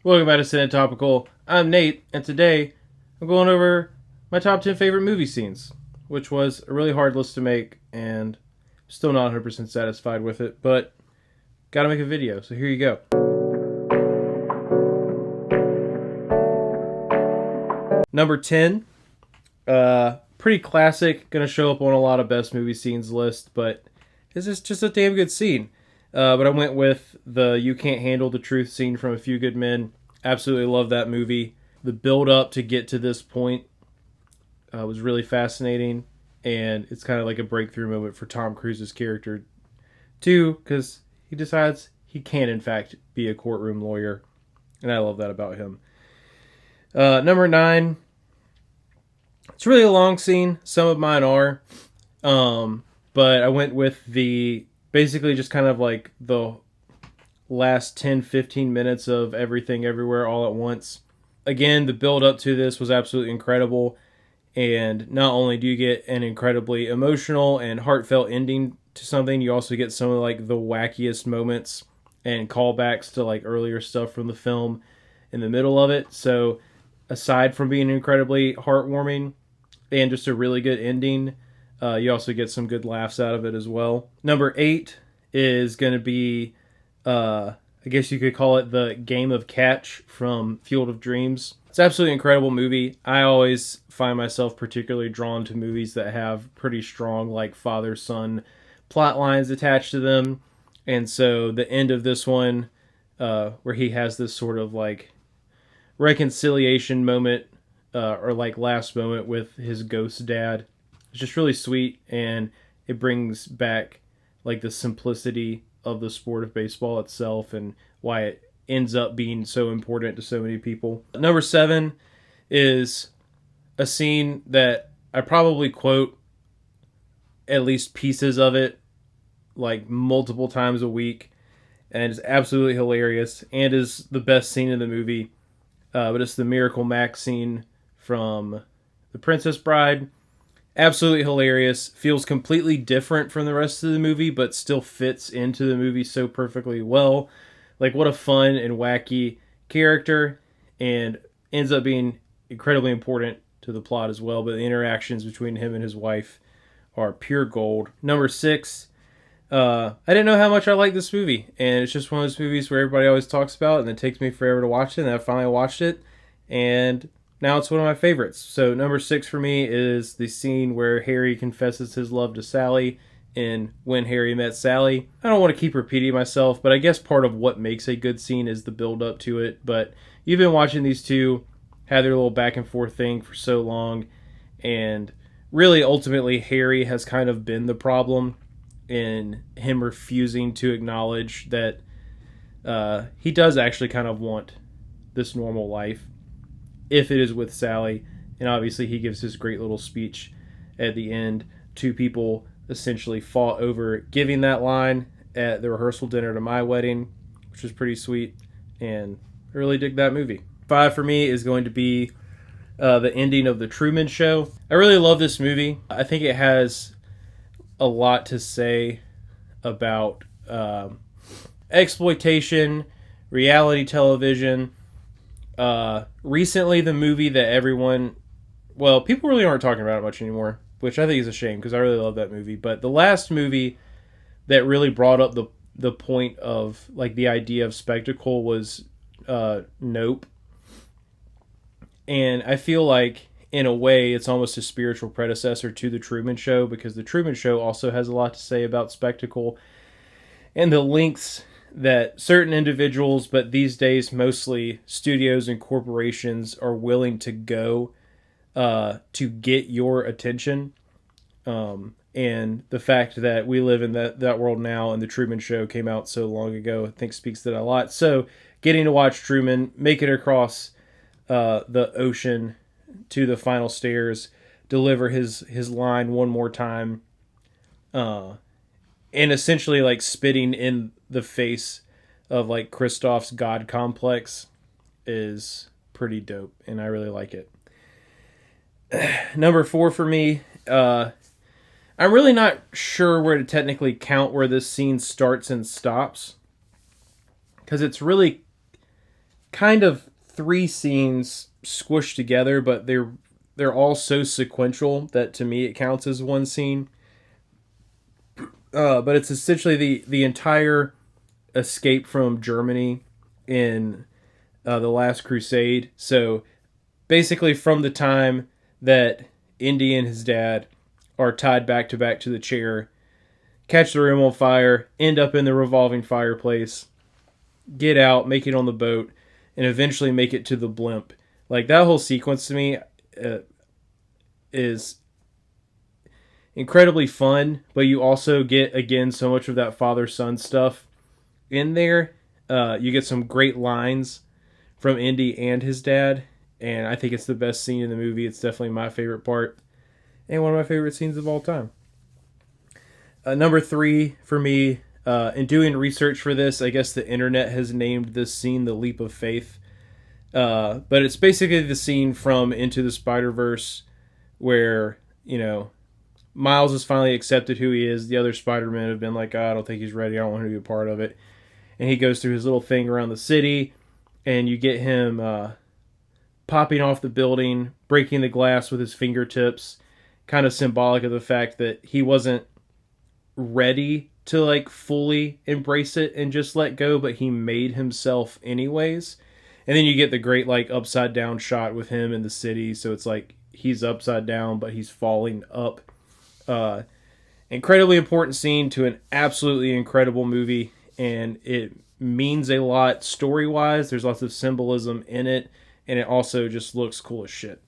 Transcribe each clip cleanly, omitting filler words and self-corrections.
Welcome back to Cinema Topical. I'm Nate, and today I'm going over my top 10 favorite movie scenes, which was a really hard list to make, and still not 100% satisfied with it, but gotta make a video, so here you go. Number 10, pretty classic, gonna show up on a lot of best movie scenes list, but this is just a damn good scene. But I went with the You Can't Handle the Truth scene from A Few Good Men. Absolutely love that movie. The build up to get to this point was really fascinating, and it's kind of like a breakthrough moment for Tom Cruise's character too, because he decides he can in fact be a courtroom lawyer, and I love that about him. Number 9, it's really a long scene. Some of mine are, but I went with the basically just kind of like the last 10-15 minutes of Everything Everywhere All at Once. Again, the build up to this was absolutely incredible, and not only do you get an incredibly emotional and heartfelt ending to something, you also get some of like the wackiest moments and callbacks to like earlier stuff from the film in the middle of it. So aside from being incredibly heartwarming and just a really good ending, you also get some good laughs out of it as well. Number 8 is going to be, I guess you could call it the Game of Catch from Field of Dreams. It's an absolutely incredible movie. I always find myself particularly drawn to movies that have pretty strong like father-son plot lines attached to them. And so the end of this one, where he has this sort of like reconciliation moment, or like last moment with his ghost dad, it's just really sweet, and it brings back like the simplicity of the sport of baseball itself and why it ends up being so important to so many people. Number 7 is a scene that I probably quote at least pieces of it like multiple times a week, and it's absolutely hilarious and is the best scene in the movie. But it's the Miracle Max scene from The Princess Bride. Absolutely hilarious. Feels completely different from the rest of the movie, but still fits into the movie so perfectly well. Like, what a fun and wacky character, and ends up being incredibly important to the plot as well. But the interactions between him and his wife are pure gold. Number 6, I didn't know how much I liked this movie, and it's just one of those movies where everybody always talks about, and it takes me forever to watch it, and I finally watched it, and now it's one of my favorites. So number 6 for me is the scene where Harry confesses his love to Sally in When Harry Met Sally. I don't want to keep repeating myself, but I guess part of what makes a good scene is the build up to it. But you've been watching these two have their little back and forth thing for so long, and really ultimately Harry has kind of been the problem in him refusing to acknowledge that he does actually kind of want this normal life, if it is with Sally. And obviously he gives his great little speech at the end. Two people essentially fought over giving that line at the rehearsal dinner to my wedding, which was pretty sweet, and I really dig that movie. 5 for me is going to be the ending of The Truman Show. I really love this movie. I think it has a lot to say about exploitation, reality television. Recently, the movie that people really aren't talking about it much anymore, which I think is a shame because I really love that movie. But the last movie that really brought up the point of like the idea of spectacle was Nope. And I feel like in a way it's almost a spiritual predecessor to The Truman Show, because The Truman Show also has a lot to say about spectacle and the lengths that certain individuals, but these days mostly studios and corporations, are willing to go to get your attention. And the fact that we live in that world now, and The Truman Show came out so long ago, I think speaks to that a lot. So getting to watch Truman make it across the ocean to the final stairs, deliver his line one more time, and essentially like spitting in the face of like Kristoff's God complex, is pretty dope, and I really like it. Number 4 for me, I'm really not sure where to technically count where this scene starts and stops, because it's really kind of three scenes squished together, but they're all so sequential that to me it counts as one scene. But it's essentially the entire escape from Germany in the Last Crusade. So basically, from the time that Indy and his dad are tied back to the chair, catch the room on fire, end up in the revolving fireplace, get out, make it on the boat, and eventually make it to the blimp. Like, that whole sequence to me is incredibly fun, but you also get, again, so much of that father-son stuff in there. You get some great lines from Indy and his dad, and I think it's the best scene in the movie. It's definitely my favorite part, and one of my favorite scenes of all time. Number 3 for me, in doing research for this, I guess the internet has named this scene the Leap of Faith. But it's basically the scene from Into the Spider-Verse where, Miles has finally accepted who he is. The other Spider-Men have been like, I don't think he's ready. I don't want him to be a part of it. And he goes through his little thing around the city, and you get him popping off the building, breaking the glass with his fingertips, kind of symbolic of the fact that he wasn't ready to fully embrace it and just let go, but he made himself anyways. And then you get the great upside down shot with him in the city, so it's like he's upside down but he's falling up. Incredibly important scene to an absolutely incredible movie, and it means a lot story wise. There's lots of symbolism in it, and it also just looks cool as shit.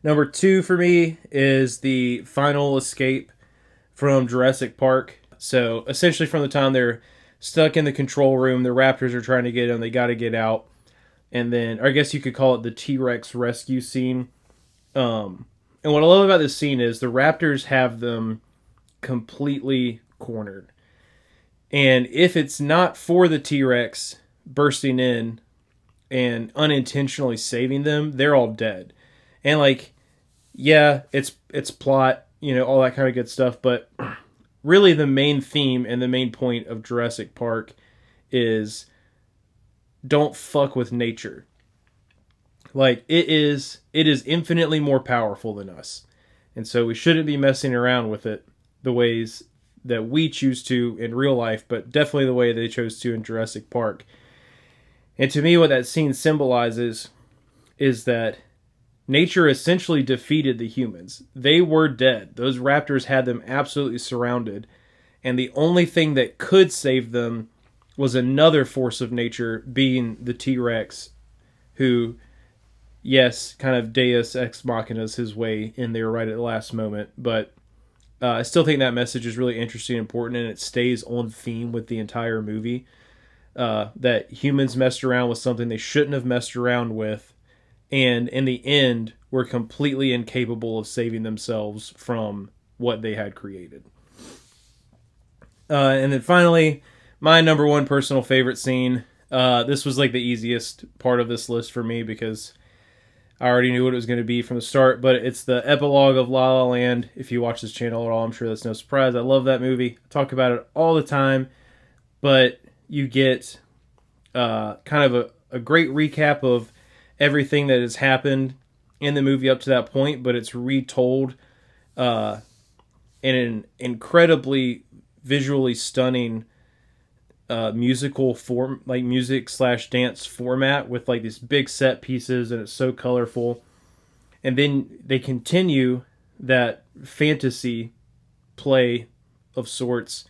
Number 2 for me is the final escape from Jurassic Park. So essentially from the time they're stuck in the control room, the raptors are trying to get them, they got to get out. And then, or I guess you could call it the T-Rex rescue scene. And what I love about this scene is the raptors have them completely cornered. And if it's not for the T-Rex bursting in and unintentionally saving them, they're all dead. And yeah, it's plot, all that kind of good stuff, but really the main theme and the main point of Jurassic Park is don't fuck with nature. It is infinitely more powerful than us. And so we shouldn't be messing around with it the ways that we choose to in real life, but definitely the way they chose to in Jurassic Park. And to me, what that scene symbolizes is that nature essentially defeated the humans. They were dead. Those raptors had them absolutely surrounded. And the only thing that could save them was another force of nature, being the T-Rex, who, yes, kind of deus ex machinas his way in there right at the last moment. But I still think that message is really interesting and important, and it stays on theme with the entire movie. That humans messed around with something they shouldn't have messed around with, and in the end, were completely incapable of saving themselves from what they had created. And then finally, my number 1 personal favorite scene. This was the easiest part of this list for me because I already knew what it was going to be from the start, but it's the epilogue of La La Land. If you watch this channel at all, I'm sure that's no surprise. I love that movie. I talk about it all the time, but you get kind of a great recap of everything that has happened in the movie up to that point, but it's retold in an incredibly visually stunning musical form, music/dance format with these big set pieces, and it's so colorful. And then they continue that fantasy play of sorts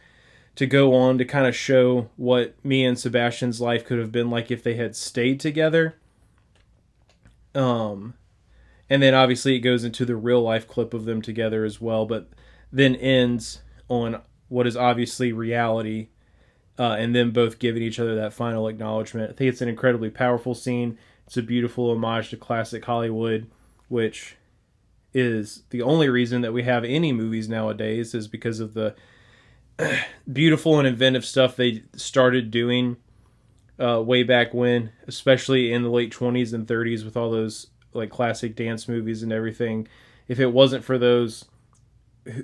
to go on to kind of show what Mia and Sebastian's life could have been like if they had stayed together. And then obviously it goes into the real life clip of them together as well, but then ends on what is obviously reality, and them both giving each other that final acknowledgement. I think it's an incredibly powerful scene. It's a beautiful homage to classic Hollywood, which is the only reason that we have any movies nowadays, is because of the beautiful and inventive stuff they started doing way back when, especially in the late 20s and 30s with all those classic dance movies and everything. If it wasn't for those,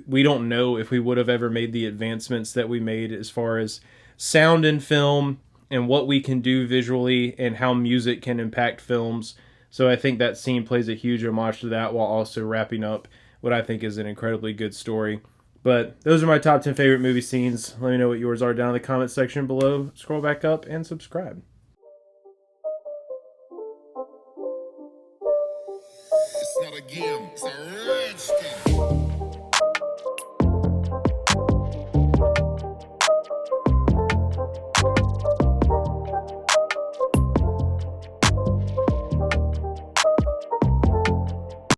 we don't know if we would have ever made the advancements that we made as far as sound and film and what we can do visually and how music can impact films. So I think that scene plays a huge homage to that while also wrapping up what I think is an incredibly good story. But those are my top 10 favorite movie scenes. Let me know what yours are down in the comment section below. Scroll back up and subscribe. It's not a game, it's a